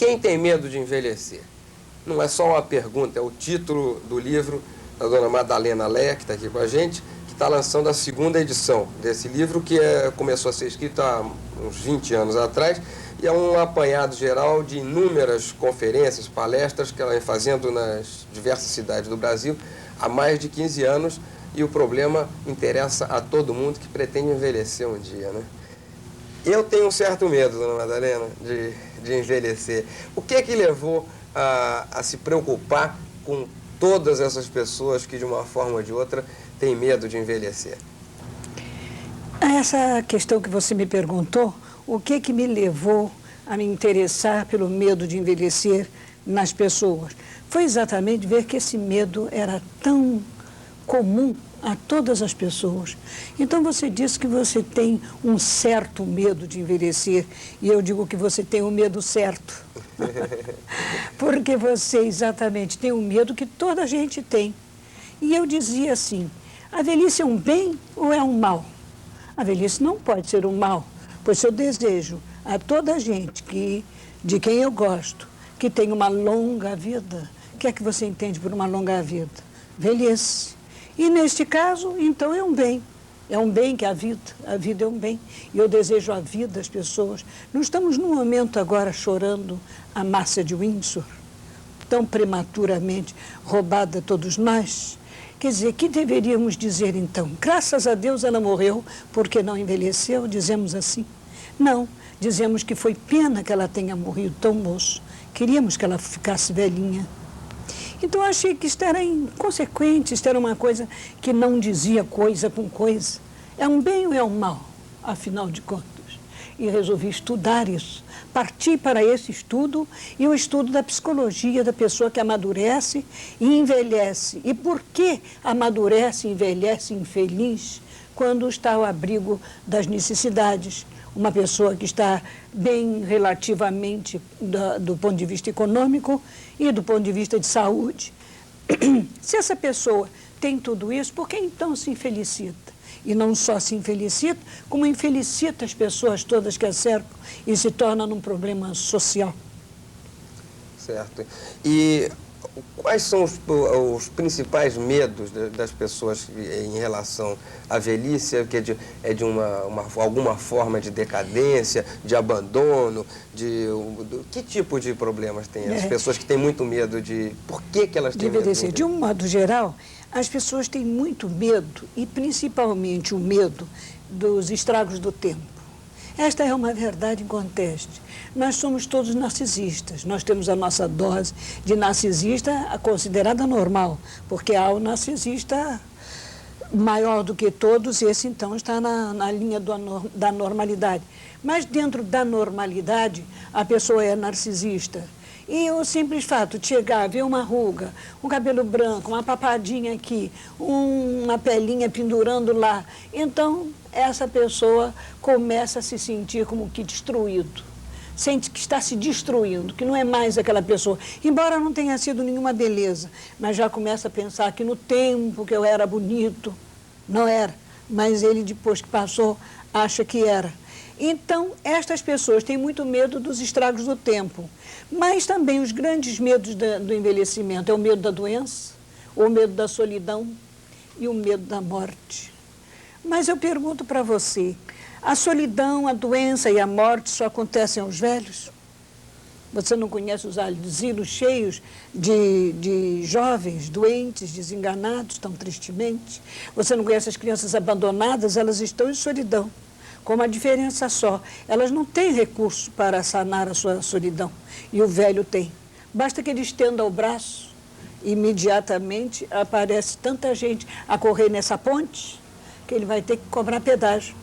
Quem tem medo de envelhecer? Não é só uma pergunta, é o título do livro da dona Madalena Leia, que está aqui com a gente, que está lançando a segunda edição desse livro, que começou a ser escrito há uns 20 anos atrás, e é um apanhado geral de inúmeras conferências, palestras que ela vem fazendo nas diversas cidades do Brasil há mais de 15 anos, e o problema interessa a todo mundo que pretende envelhecer um dia, né? Eu tenho um certo medo, dona Madalena, de envelhecer. O que é que levou a se preocupar com todas essas pessoas que, de uma forma ou de outra, têm medo de envelhecer? Essa questão que você me perguntou, o que que me levou a me interessar pelo medo de envelhecer nas pessoas? Foi exatamente ver que esse medo era tão comum a todas as pessoas. Então você disse que você tem um certo medo de envelhecer, e eu digo que você tem o medo certo. Porque você exatamente tem um medo que toda a gente tem. E eu dizia assim, a velhice é um bem ou é um mal? A velhice não pode ser um mal, pois eu desejo a toda a gente de quem eu gosto, que tenha uma longa vida. O que é que você entende por uma longa vida? Velhice. E neste caso, então, é um bem. É um bem que a vida é um bem. E eu desejo a vida às pessoas. Não estamos num momento agora chorando a Márcia de Windsor, tão prematuramente roubada a todos nós. Quer dizer, que deveríamos dizer então? Graças a Deus ela morreu porque não envelheceu, dizemos assim? Não, dizemos que foi pena que ela tenha morrido tão moço. Queríamos que ela ficasse velhinha. Então, eu achei que isto era inconsequente, isto era uma coisa que não dizia coisa com coisa. É um bem ou é um mal, afinal de contas? E resolvi estudar isso. Parti para esse estudo e o estudo da psicologia da pessoa que amadurece e envelhece. E por que amadurece e envelhece infeliz quando está ao abrigo das necessidades? Uma pessoa que está bem relativamente do ponto de vista econômico e do ponto de vista de saúde. Se essa pessoa tem tudo isso, por que então se infelicita? E não só se infelicita, como infelicita as pessoas todas que a cercam e se torna num problema social. Certo. E quais são os principais medos das pessoas em relação à velhice, que é de alguma forma de decadência, de abandono, que tipo de problemas têm as pessoas que têm muito medo de... Por que elas têm medo? De um modo geral, as pessoas têm muito medo, e principalmente o medo dos estragos do tempo. Esta é uma verdade inconteste. Nós somos todos narcisistas, nós temos a nossa dose de narcisista considerada normal, porque há o narcisista maior do que todos, e esse então está na linha da normalidade. Mas dentro da normalidade, a pessoa é narcisista. E o simples fato de chegar, ver uma ruga, um cabelo branco, uma papadinha aqui, uma pelinha pendurando lá, então essa pessoa começa a se sentir como que destruído. Sente que está se destruindo, que não é mais aquela pessoa. Embora não tenha sido nenhuma beleza, mas já começa a pensar que no tempo que eu era bonito, não era. Mas ele, depois que passou, acha que era. Então, estas pessoas têm muito medo dos estragos do tempo. Mas também os grandes medos do envelhecimento é o medo da doença, o medo da solidão e o medo da morte. Mas eu pergunto para você, a solidão, a doença e a morte só acontecem aos velhos? Você não conhece os asilos cheios de jovens, doentes, desenganados, tão tristemente? Você não conhece as crianças abandonadas? Elas estão em solidão. Com uma diferença só, elas não têm recurso para sanar a sua solidão, e o velho tem. Basta que ele estenda o braço, imediatamente aparece tanta gente a correr nessa ponte, que ele vai ter que cobrar pedágio.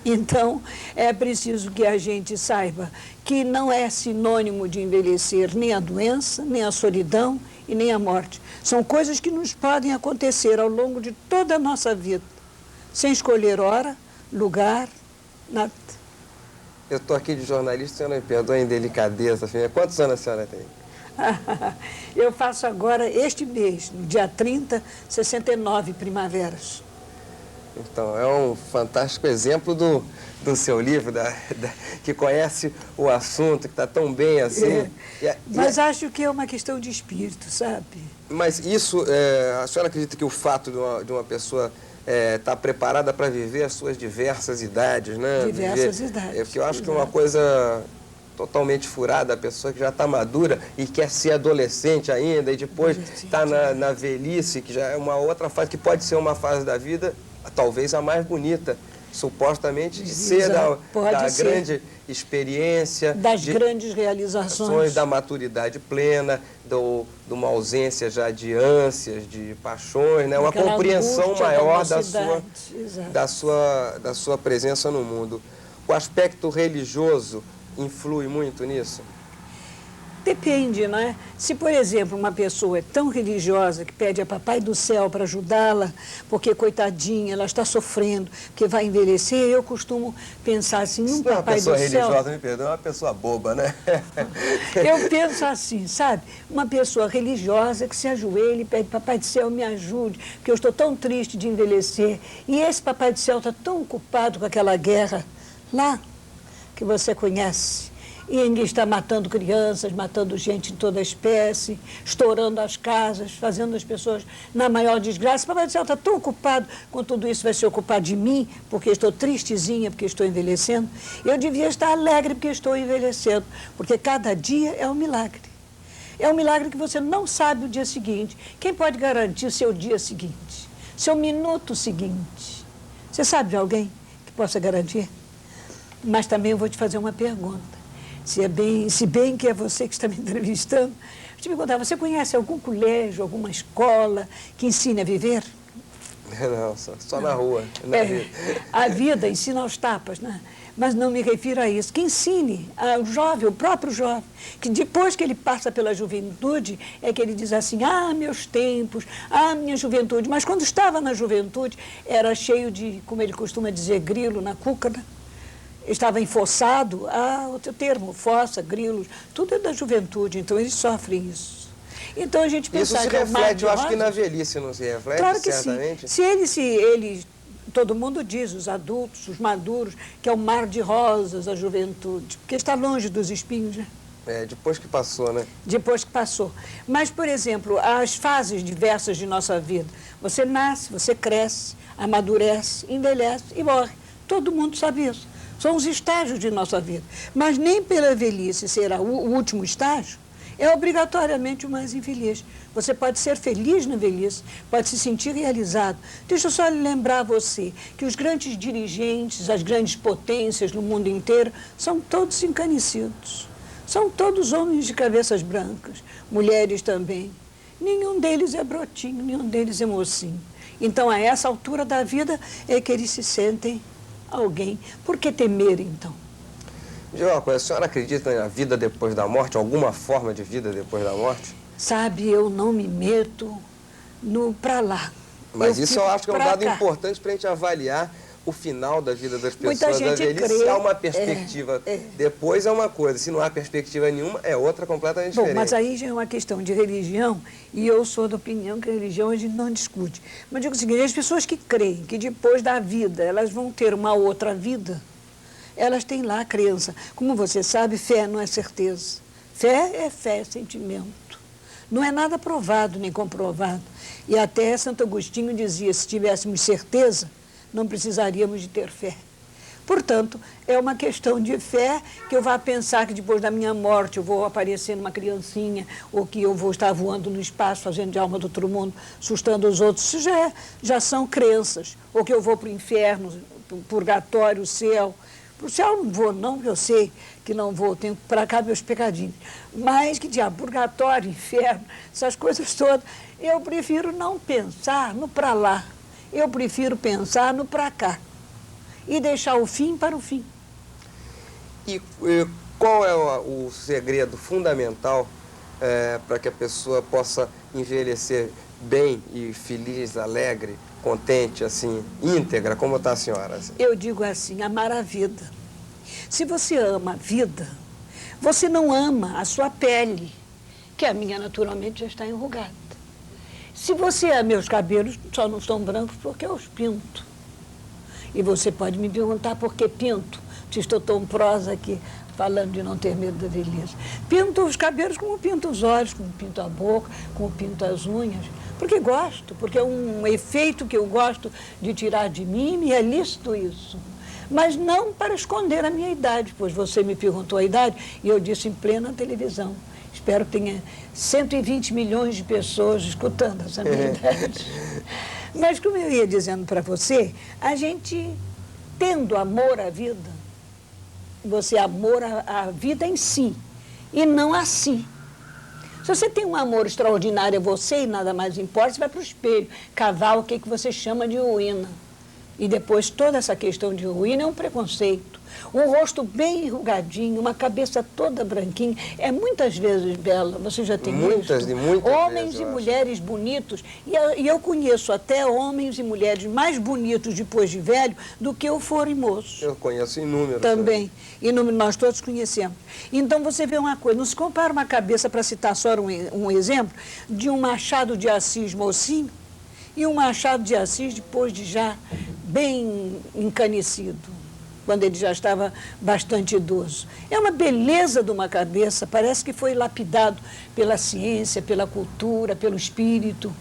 Então, é preciso que a gente saiba que não é sinônimo de envelhecer nem a doença, nem a solidão e nem a morte. São coisas que nos podem acontecer ao longo de toda a nossa vida, sem escolher hora, lugar, nada. Eu estou aqui de jornalista, a senhora me perdoa a indelicadeza. Quantos anos a senhora tem? Eu faço agora, este mês, no dia 30, 69 primaveras. Então, é um fantástico exemplo do seu livro, que conhece o assunto, que está tão bem assim. Mas acho que é uma questão de espírito, sabe? Mas isso, a senhora acredita que o fato de uma pessoa estar preparada para viver as suas diversas idades, né? Diversas idades. Porque eu acho que é uma coisa totalmente furada, a pessoa que já está madura e quer ser adolescente ainda, e depois está na velhice, que já é uma outra fase, que pode ser uma fase da vida, talvez a mais bonita, supostamente, de ser da grande experiência, das grandes realizações, da maturidade plena, de uma ausência já de ânsias, de paixões, né? Uma compreensão maior da sua presença no mundo. O aspecto religioso influi muito nisso? Depende, não é? Se, por exemplo, uma pessoa é tão religiosa que pede a Papai do Céu para ajudá-la, porque, coitadinha, ela está sofrendo, porque vai envelhecer, eu costumo pensar assim, um Papai do Céu... Uma pessoa religiosa, me perdoa, é uma pessoa boba, né? Eu penso assim, sabe? Uma pessoa religiosa que se ajoelha e pede, Papai do Céu, me ajude, porque eu estou tão triste de envelhecer. E esse Papai do Céu está tão ocupado com aquela guerra lá, que você conhece, e ainda está matando crianças, matando gente de toda espécie, estourando as casas, fazendo as pessoas na maior desgraça. Papai do Céu está tão ocupado com tudo isso, vai se ocupar de mim, porque estou tristezinha, porque estou envelhecendo. Eu devia estar alegre porque estou envelhecendo, porque cada dia é um milagre. É um milagre que você não sabe o dia seguinte. Quem pode garantir o seu dia seguinte, seu minuto seguinte? Você sabe de alguém que possa garantir? Mas também eu vou te fazer uma pergunta. Se bem que é você que está me entrevistando, deixa eu te perguntar, você conhece algum colégio, alguma escola que ensine a viver? Não, só na rua. A vida ensina aos tapas, né? Mas não me refiro a isso. Que ensine ao jovem, o próprio jovem, que depois que ele passa pela juventude, é que ele diz assim, meus tempos, minha juventude. Mas quando estava na juventude, era cheio de, como ele costuma dizer, grilo na cuca, né? Estava enfossado, outro termo, fossa, grilos, tudo é da juventude, então eles sofrem isso. Então a gente pensa... Isso se reflete, eu acho que na velhice não se reflete, claro que certamente? Sim. Todo mundo diz, os adultos, os maduros, que é o mar de rosas a juventude, porque está longe dos espinhos, né? Depois que passou, né? Depois que passou. Mas, por exemplo, as fases diversas de nossa vida, você nasce, você cresce, amadurece, envelhece e morre. Todo mundo sabe isso. São os estágios de nossa vida. Mas nem pela velhice será o último estágio, é obrigatoriamente o mais infeliz. Você pode ser feliz na velhice, pode se sentir realizado. Deixa eu só lembrar a você que os grandes dirigentes, as grandes potências no mundo inteiro, são todos encanecidos. São todos homens de cabeças brancas, mulheres também. Nenhum deles é brotinho, nenhum deles é mocinho. Então, a essa altura da vida é que eles se sentem alguém. Por que temer, então? Diga uma coisa, a senhora acredita na vida depois da morte, alguma forma de vida depois da morte? Sabe, eu não me meto para lá. Mas isso eu acho que é um dado importante para a gente avaliar o final da vida das pessoas. Muita gente da velhice. crê. Se há uma perspectiva depois é uma coisa, se não há perspectiva nenhuma, é outra completamente diferente. Mas aí já é uma questão de religião, e eu sou da opinião que a religião a gente não discute. Mas digo o seguinte, as pessoas que creem que depois da vida elas vão ter uma outra vida, elas têm lá a crença. Como você sabe, fé não é certeza. Fé, é sentimento. Não é nada provado nem comprovado. E até Santo Agostinho dizia, se tivéssemos certeza, não precisaríamos de ter fé. Portanto, é uma questão de fé que eu vá pensar que depois da minha morte eu vou aparecer numa criancinha, ou que eu vou estar voando no espaço, fazendo de alma do outro mundo, assustando os outros. Isso já são crenças. Ou que eu vou para o inferno, para o purgatório, o céu. Para o céu não vou, não, porque eu sei que não vou, tenho para cá meus pecadinhos. Mas que diabo, purgatório, inferno, essas coisas todas, eu prefiro não pensar no para lá. Eu prefiro pensar no para cá e deixar o fim para o fim. E qual é o segredo fundamental para que a pessoa possa envelhecer bem e feliz, alegre, contente, assim, íntegra? Como está a senhora? Assim? Eu digo assim, amar a vida. Se você ama a vida, você não ama a sua pele, que a minha naturalmente já está enrugada. Se você ama meus cabelos, só não estão brancos porque eu os pinto. E você pode me perguntar por que pinto, se estou tão prosa aqui, falando de não ter medo da velhice. Pinto os cabelos como pinto os olhos, como pinto a boca, como pinto as unhas. Porque gosto, porque é um efeito que eu gosto de tirar de mim e me é lícito isso. Mas não para esconder a minha idade, pois você me perguntou a idade e eu disse em plena televisão. Espero que tenha 120 milhões de pessoas escutando essa minha idade. Mas como eu ia dizendo para você, a gente tendo amor à vida, você amor à vida em si e não a si. Se você tem um amor extraordinário a você e nada mais importa, você vai para o espelho, cavar o que você chama de ruína. E depois toda essa questão de ruína é um preconceito. Um rosto bem enrugadinho, uma cabeça toda branquinha, é muitas vezes bela. Você já tem muitas visto? Muitas homens vezes, e mulheres bonitos. E eu conheço até homens e mulheres mais bonitos depois de velho do que eu for moço. Eu conheço inúmeros. Também. Inúmeros, nós todos conhecemos. Então você vê uma coisa, não se compara uma cabeça, para citar só um exemplo, de um Machado de Assis mocinho e um Machado de Assis depois de já bem encanecido, quando ele já estava bastante idoso. É uma beleza de uma cabeça, parece que foi lapidado pela ciência, pela cultura, pelo espírito.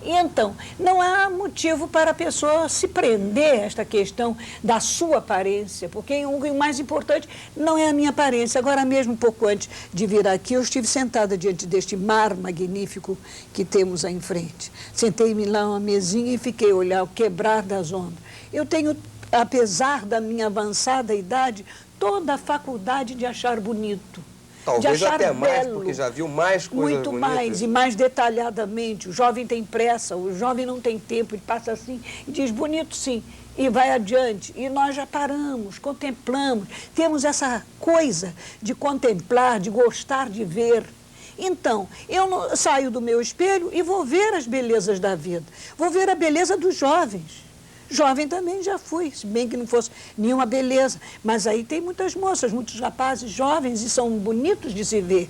E então, não há motivo para a pessoa se prender a esta questão da sua aparência, porque o mais importante não é a minha aparência. Agora mesmo, um pouco antes de vir aqui, eu estive sentada diante deste mar magnífico que temos aí em frente. Sentei-me lá numa mesinha e fiquei a olhar o quebrar das ondas. Eu tenho, apesar da minha avançada idade, toda a faculdade de achar bonito. Talvez até mais, porque já viu mais coisas muito bonitas. mais e mais detalhadamente. O jovem tem pressa, o jovem não tem tempo, ele passa assim e diz bonito sim, e vai adiante. E nós já paramos, contemplamos, temos essa coisa de contemplar, de gostar de ver. Então, eu saio do meu espelho e vou ver as belezas da vida, vou ver a beleza dos jovens. Jovem também já fui, se bem que não fosse nenhuma beleza. Mas aí tem muitas moças, muitos rapazes jovens e são bonitos de se ver.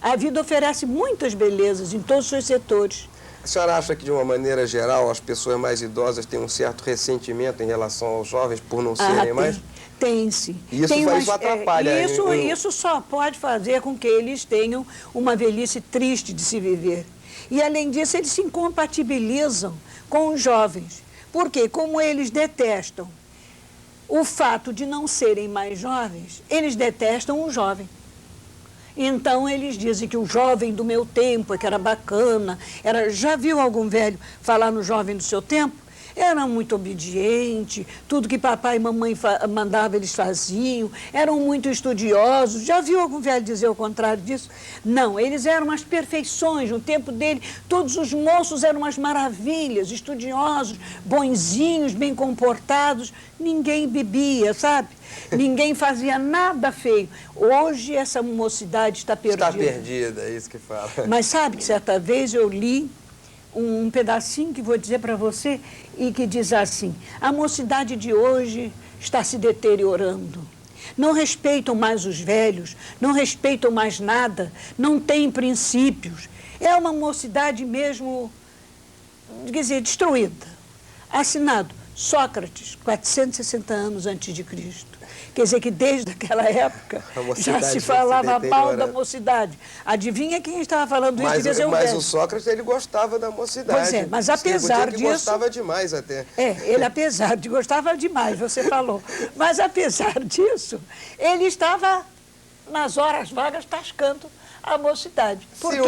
A vida oferece muitas belezas em todos os seus setores. A senhora acha que, de uma maneira geral, as pessoas mais idosas têm um certo ressentimento em relação aos jovens por não serem mais? Tem-se. Isso atrapalha. Isso só pode fazer com que eles tenham uma velhice triste de se viver. E, além disso, eles se incompatibilizam com os jovens. Porque, como eles detestam o fato de não serem mais jovens, eles detestam o jovem. Então, eles dizem que o jovem do meu tempo é que era bacana. Já viu algum velho falar no jovem do seu tempo? Era muito obediente, tudo que papai e mamãe mandavam eles faziam, eram muito estudiosos. Já viu algum velho dizer o contrário disso? Não, eles eram as perfeições. No tempo dele, todos os moços eram umas maravilhas, estudiosos, bonzinhos, bem comportados. Ninguém bebia, sabe? Ninguém fazia nada feio. Hoje essa mocidade está perdida. Está perdida, é isso que fala. Mas sabe que certa vez eu li um pedacinho que vou dizer para você e que diz assim: a mocidade de hoje está se deteriorando. Não respeitam mais os velhos, não respeitam mais nada, não têm princípios. É uma mocidade mesmo, quer dizer, destruída. Assinado Sócrates, 460 anos antes de Cristo. Quer dizer que desde aquela época já se falava mal da mocidade. Adivinha quem estava falando isso? Mas o Sócrates, ele gostava da mocidade. Pois é, mas apesar disso... Ele gostava demais até. Ele apesar de gostava demais, você falou. Mas apesar disso, ele estava nas horas vagas tascando a mocidade. Por quê?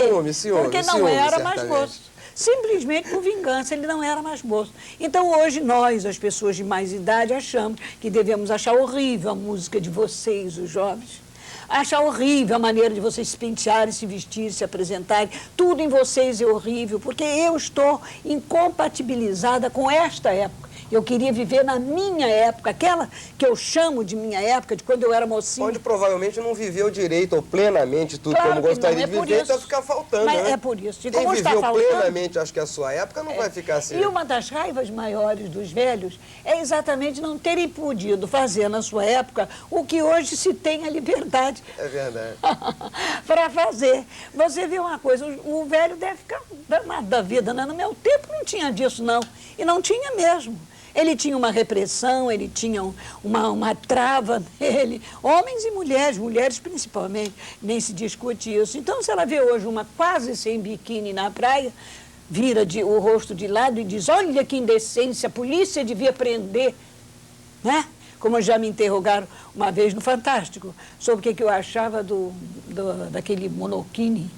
Porque não era mais moço. Simplesmente por vingança, ele não era mais moço. Então, hoje, nós, as pessoas de mais idade, achamos que devemos achar horrível a música de vocês, os jovens. Achar horrível a maneira de vocês se pentearem, se vestirem, se apresentarem. Tudo em vocês é horrível, porque eu estou incompatibilizada com esta época. Eu queria viver na minha época, aquela que eu chamo de minha época, de quando eu era mocinha. Onde provavelmente não viveu direito ou plenamente tudo como gostaria de viver, então fica faltando, mas né? É por isso. Quem viveu plenamente, acho que a sua época não vai ficar assim. E uma das raivas maiores dos velhos é exatamente não terem podido fazer na sua época o que hoje se tem a liberdade. É verdade. Para fazer. Você vê uma coisa, o velho deve ficar danado da vida, né? No meu tempo não tinha disso, não. E não tinha mesmo. Ele tinha uma repressão, ele tinha uma trava nele, homens e mulheres, mulheres principalmente, nem se discute isso. Então, se ela vê hoje uma quase sem biquíni na praia, vira o rosto de lado e diz, olha que indecência, a polícia devia prender, né? Como já me interrogaram uma vez no Fantástico, sobre o que eu achava daquele monoquine.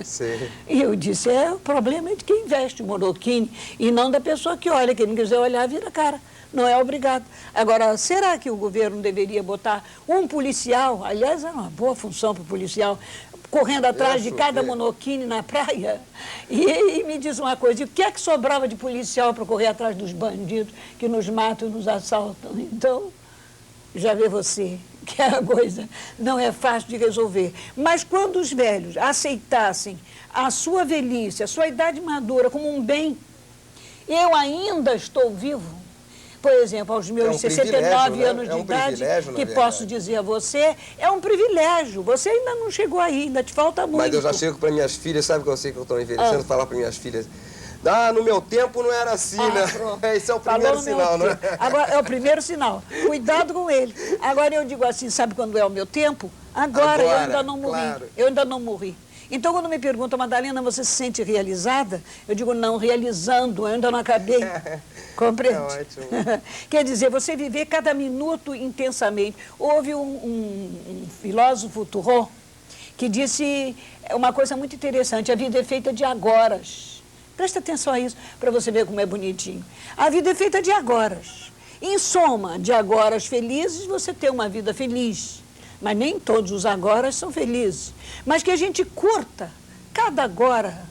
Sim. E eu disse, o problema é de quem veste o monoquine e não da pessoa que olha, quem não quiser olhar, vira a cara, não é obrigado. Agora, será que o governo deveria botar um policial, aliás, é uma boa função para o policial, correndo atrás de cada monoquine na praia? E me diz uma coisa, o que é que sobrava de policial para correr atrás dos bandidos que nos matam e nos assaltam? Então, já vê você que a coisa não é fácil de resolver. Mas quando os velhos aceitassem a sua velhice, a sua idade madura como um bem, eu ainda estou vivo, por exemplo, aos meus 69 anos de idade, que posso dizer a você, é um privilégio. Você ainda não chegou aí, ainda te falta muito. Mas eu já chego para minhas filhas, sabe que eu sei que eu estou envelhecendo, falar para minhas filhas, no meu tempo não era assim, né? Pronto. Esse é o primeiro sinal, né? Agora, é o primeiro sinal. Cuidado com ele. Agora eu digo assim, sabe quando é o meu tempo? Agora eu ainda não morri. Claro. Eu ainda não morri. Então, quando me perguntam, Madalena, você se sente realizada? Eu digo, não, realizando, eu ainda não acabei. Compreende? É ótimo. Quer dizer, você viver cada minuto intensamente. Houve um filósofo, Thoreau, que disse uma coisa muito interessante, a vida é feita de agoras. Presta atenção a isso, para você ver como é bonitinho. A vida é feita de agoras. Em soma, de agoras felizes, você tem uma vida feliz. Mas nem todos os agoras são felizes. Mas que a gente curta cada agora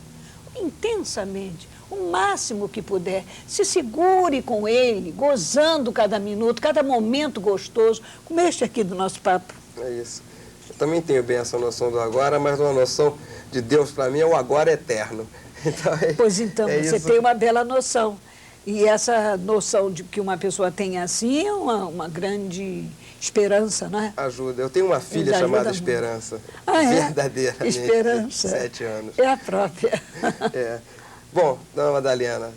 intensamente, o máximo que puder. Se segure com ele, gozando cada minuto, cada momento gostoso, como este aqui do nosso papo. É isso. Eu também tenho bem essa noção do agora, mas uma noção de Deus para mim é o agora eterno. Então, pois então, você tem uma bela noção. E essa noção de que uma pessoa tem assim é uma grande esperança, não é? Ajuda. Eu tenho uma filha chamada Esperança. Verdadeiramente. Esperança. 7 anos. É a própria. Bom, dona Madalena,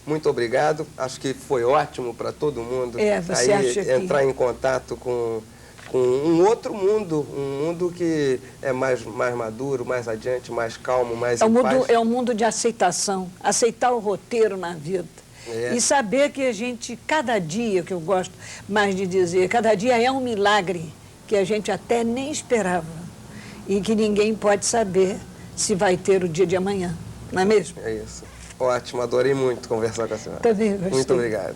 muito obrigado. Acho que foi ótimo para todo mundo. Você acha que... entrar em contato com um outro mundo, um mundo que é mais maduro, mais adiante, mais calmo, mais em paz. É um mundo de aceitação, aceitar o roteiro na vida. E saber que a gente, cada dia, que eu gosto mais de dizer, cada dia é um milagre que a gente até nem esperava e que ninguém pode saber se vai ter o dia de amanhã, não é mesmo? É isso. Ótimo, adorei muito conversar com a senhora. Também gostei. Muito obrigado.